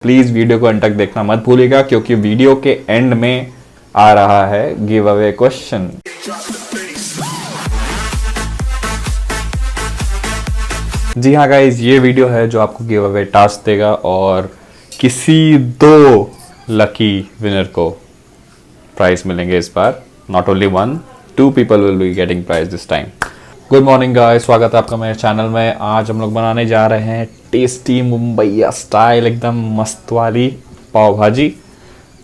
Please video को अंत तक देखना मत भूलिएगा क्योंकि वीडियो के एंड में आ रहा है गिव अवे क्वेश्चन। जी हाँ गाइज, ये वीडियो है जो आपको गिव अवे टास्क देगा और किसी 2 लकी विनर को प्राइज मिलेंगे इस बार। Not only 1, 2 people will be getting prize this time. Good morning guys, स्वागत है आपका मेरे चैनल में। आज हम लोग बनाने जा रहे हैं टेस्टी मुंबईया स्टाइल एकदम मस्त वाली पाव भाजी।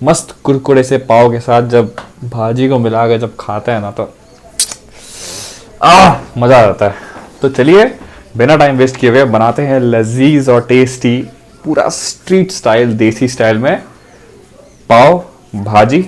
मस्त कुरकुरे से पाव के साथ जब भाजी को मिला के जब खाते हैं ना तो मज़ा आ जाता है। तो चलिए बिना टाइम वेस्ट किए हुए बनाते हैं लजीज और टेस्टी पूरा स्ट्रीट स्टाइल देसी स्टाइल में पाव भाजी।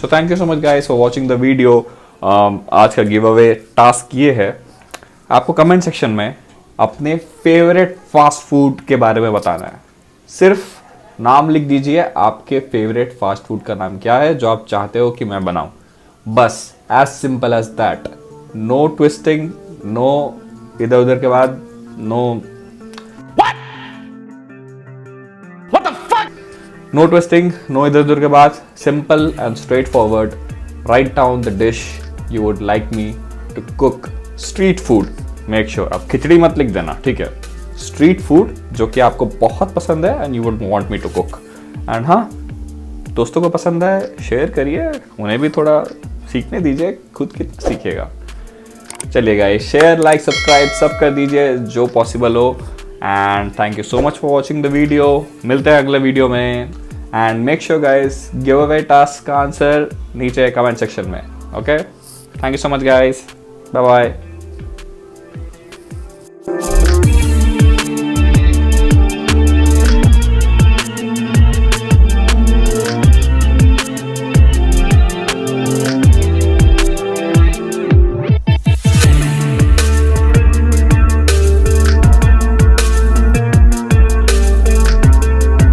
So thank you so much guys for watching the video. आज का गिव अवे टास्क ये है, आपको कमेंट सेक्शन में अपने फेवरेट फास्ट फूड के बारे में बताना है। सिर्फ नाम लिख दीजिए, आपके फेवरेट फास्ट फूड का नाम क्या है जो आप चाहते हो कि मैं बनाऊं। बस as simple as that, no twisting, no इधर उधर के बाद, नो नो ट्विस्टिंग, नो इधर उधर के बाद, simple and straightforward. Right down the dish you would like me to cook. Street food, make sure अब खिचड़ी मत लिख देना, ठीक है। स्ट्रीट फूड जो कि आपको बहुत पसंद है and you would want me to cook. And हाँ, दोस्तों को पसंद है शेयर करिए, उन्हें भी थोड़ा सीखने दीजिए, खुद कितना सीखेगा। चलिए गाइस, शेयर, लाइक, सब्सक्राइब सब कर दीजिए जो पॉसिबल हो। And thank you so much for watching the video. मिलते हैं अगले वीडियो में। And make sure guys, giveaway task का आंसर नीचे कमेंट सेक्शन में। Okay, thank you so much guys, bye bye.